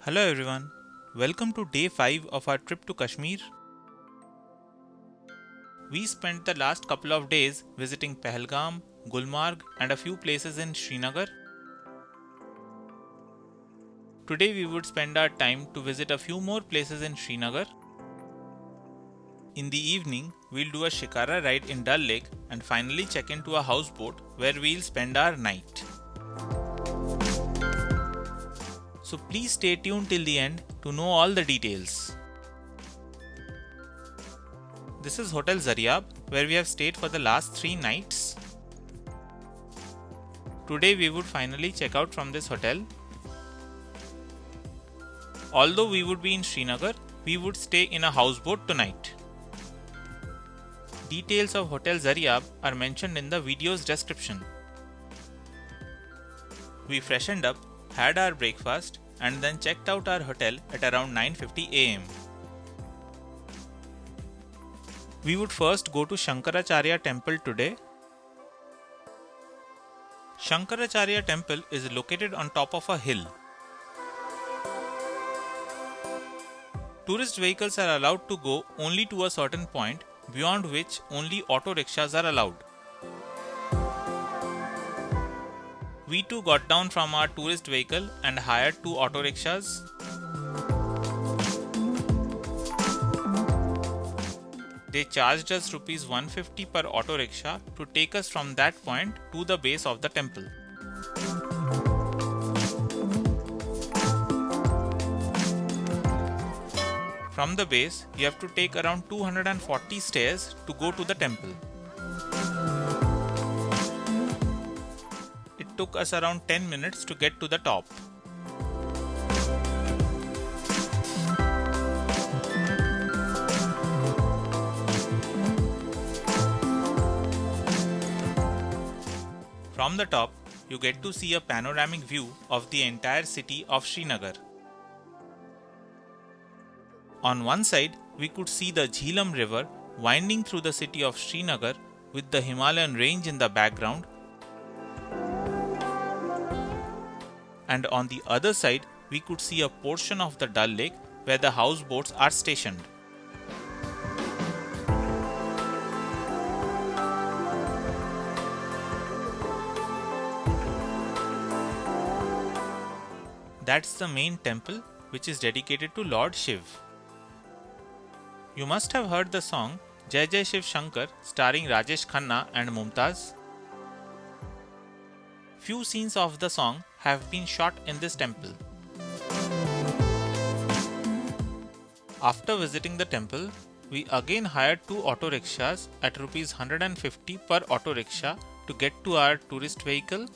Hello everyone, welcome to day 5 of our trip to Kashmir. We spent the last couple of days visiting Pahalgam, Gulmarg and a few places in Srinagar. Today we would spend our time to visit a few more places in Srinagar. In the evening, we'll do a shikara ride in Dal Lake and finally check into a houseboat where we'll spend our night. So please stay tuned till the end to know all the details. This is Hotel Zaryab, where we have stayed for the last 3 nights. Today we would finally check out from this hotel. Although we would be in Srinagar, we would stay in a houseboat tonight. Details of Hotel Zaryab are mentioned in the video's description. We freshened up, had our breakfast and then checked out our hotel at around 9:50 am. We would first go to Shankaracharya Temple today. Shankaracharya Temple is located on top of a hill. Tourist vehicles are allowed to go only to a certain point, beyond which only auto rickshaws are allowed. We too got down from our tourist vehicle and hired 2 auto rickshaws. They charged us Rs 150 per auto rickshaw to take us from that point to the base of the temple. From the base, you have to take around 240 stairs to go to the temple. It took us around 10 minutes to get to the top. From the top, you get to see a panoramic view of the entire city of Srinagar. On one side, we could see the Jhelum river winding through the city of Srinagar with the Himalayan range in the background. And on the other side, we could see a portion of the Dal Lake where the houseboats are stationed. That's the main temple, which is dedicated to Lord Shiv. You must have heard the song Jai Jai Shiv Shankar starring Rajesh Khanna and Mumtaz. Few scenes of the song have been shot in this temple. After visiting the temple, we again hired 2 auto rickshaws at Rs 150 per auto rickshaw to get to our tourist vehicle.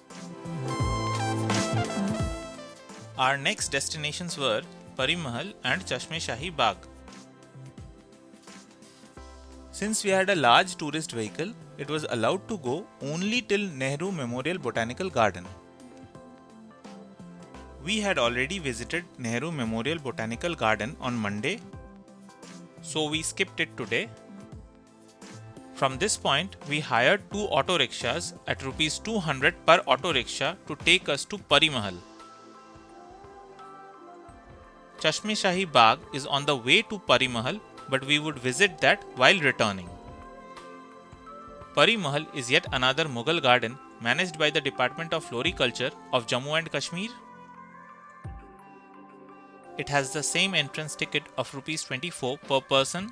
Our next destinations were Pari Mahal and Cheshmashahi Bagh. Since we had a large tourist vehicle, it was allowed to go only till Nehru Memorial Botanical Garden. We had already visited Nehru Memorial Botanical Garden on Monday, so we skipped it today. From this point, we hired 2 auto rickshaws at Rs 200 per auto rickshaw to take us to Pari Mahal. Cheshmashahi Bagh is on the way to Pari Mahal, but we would visit that while returning. Pari Mahal is yet another Mughal garden managed by the Department of Floriculture of Jammu and Kashmir. It has the same entrance ticket of Rs 24 per person.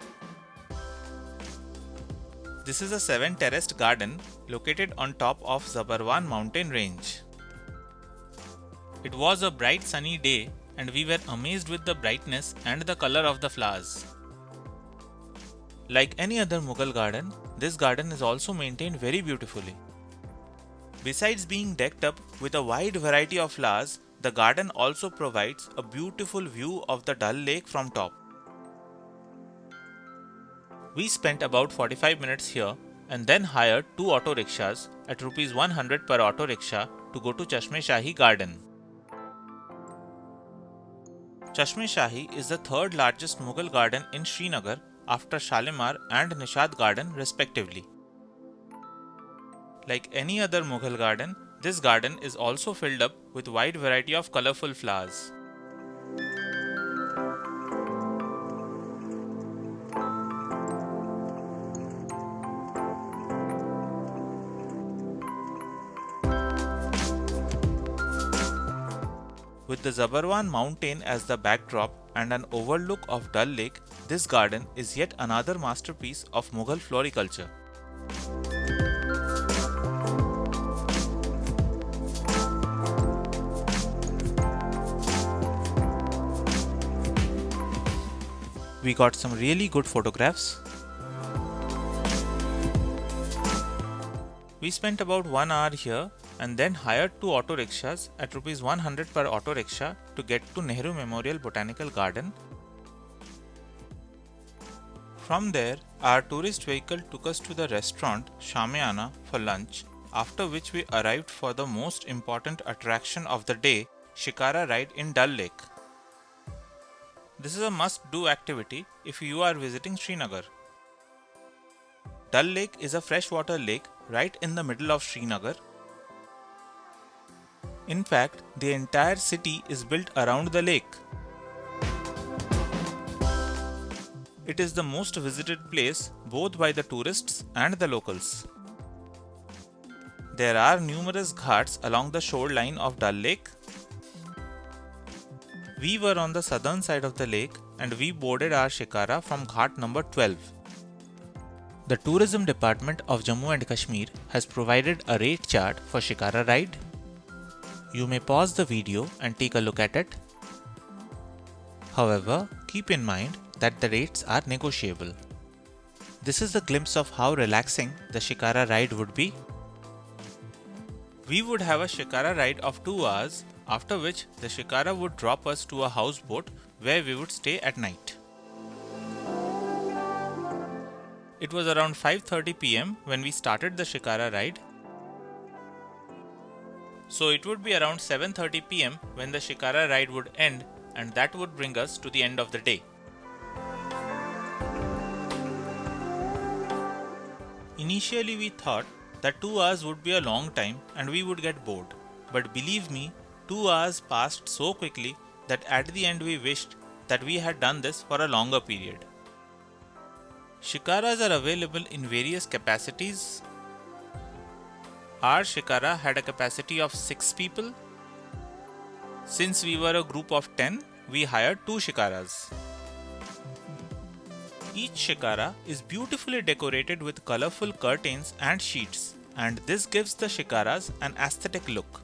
This is a 7-terraced garden located on top of Zabarwan mountain range. It was a bright sunny day and we were amazed with the brightness and the color of the flowers. Like any other Mughal garden, this garden is also maintained very beautifully. Besides being decked up with a wide variety of flowers, the garden also provides a beautiful view of the Dal Lake from top. We spent about 45 minutes here and then hired 2 auto rickshaws at Rs 100 per auto rickshaw to go to Cheshmashahi Garden. Cheshmashahi is the 3rd largest Mughal garden in Srinagar after Shalimar and Nishat garden respectively. Like any other Mughal garden, this garden is also filled up with wide variety of colorful flowers. With the Zabarwan mountain as the backdrop and an overlook of Dal Lake, this garden is yet another masterpiece of Mughal floriculture. We got some really good photographs. We spent about 1 hour here and then hired 2 auto rickshaws at Rs 100 per auto rickshaw to get to Nehru Memorial Botanical Garden. From there, our tourist vehicle took us to the restaurant Shamiana for lunch, after which we arrived for the most important attraction of the day, shikara ride in Dal Lake. This is a must-do activity if you are visiting Srinagar. Dal Lake is a freshwater lake right in the middle of Srinagar. In fact, the entire city is built around the lake. It is the most visited place both by the tourists and the locals. There are numerous ghats along the shoreline of Dal Lake. We were on the southern side of the lake and we boarded our shikara from ghat number 12. The tourism department of Jammu and Kashmir has provided a rate chart for shikara ride. You may pause the video and take a look at it. However, keep in mind that the rates are negotiable. This is a glimpse of how relaxing the shikara ride would be. We would have a shikara ride of 2 hours, after which the shikara would drop us to a houseboat where we would stay at night. It was around 5:30 PM when we started the shikara ride. So it would be around 7:30 PM when the shikara ride would end, and that would bring us to the end of the day. Initially we thought that 2 hours would be a long time and we would get bored. But believe me, 2 hours passed so quickly that at the end we wished that we had done this for a longer period. Shikaras are available in various capacities. Our shikara had a capacity of 6 people. Since we were a group of 10, we hired 2 shikaras. Each shikara is beautifully decorated with colorful curtains and sheets, and this gives the shikaras an aesthetic look.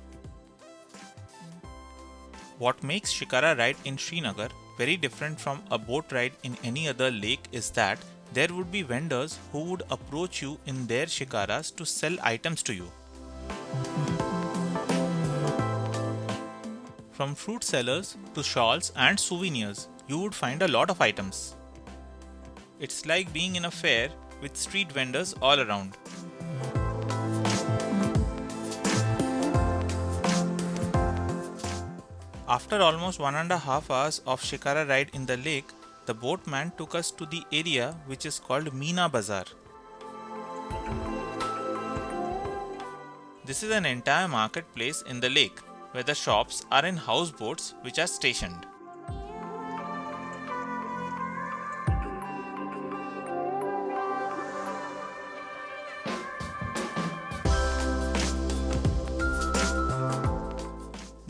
What makes shikara ride in Srinagar very different from a boat ride in any other lake is that there would be vendors who would approach you in their shikaras to sell items to you. From fruit sellers to shawls and souvenirs, you would find a lot of items. It's like being in a fair with street vendors all around. After almost 1.5 hours of shikara ride in the lake, the boatman took us to the area which is called Meena Bazaar. This is an entire marketplace in the lake where the shops are in houseboats which are stationed.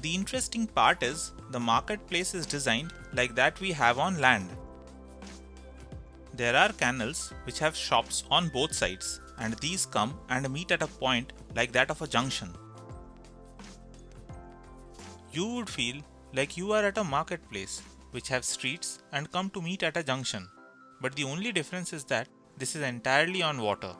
The interesting part is the marketplace is designed like that we have on land. There are canals which have shops on both sides, and these come and meet at a point like that of a junction. You would feel like you are at a marketplace which have streets and come to meet at a junction, but the only difference is that this is entirely on water.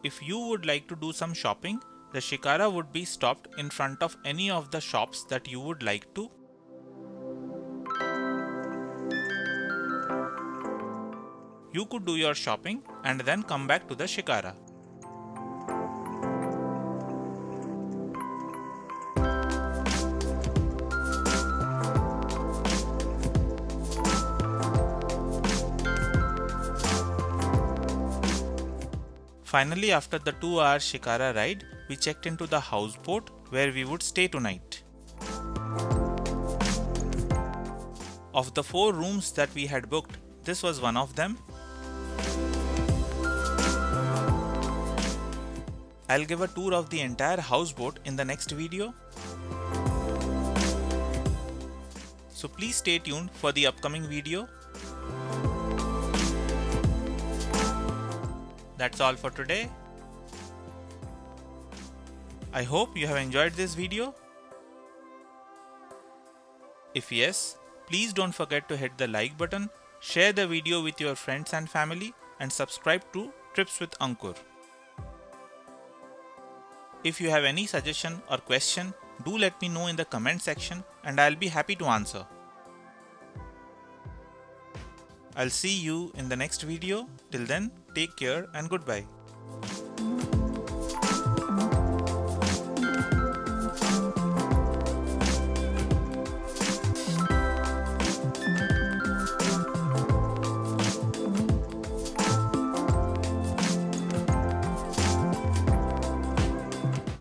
If you would like to do some shopping, the shikara would be stopped in front of any of the shops that you would like to. You could do your shopping and then come back to the shikara. Finally, after the 2-hour shikara ride, we checked into the houseboat where we would stay tonight. Of the 4 rooms that we had booked, this was one of them. I'll give a tour of the entire houseboat in the next video. So please stay tuned for the upcoming video. That's all for today. I hope you have enjoyed this video. If yes, please don't forget to hit the like button, share the video with your friends and family, and subscribe to Trips with Ankur. If you have any suggestion or question, do let me know in the comment section and I'll be happy to answer. I'll see you in the next video. Till then, take care and goodbye.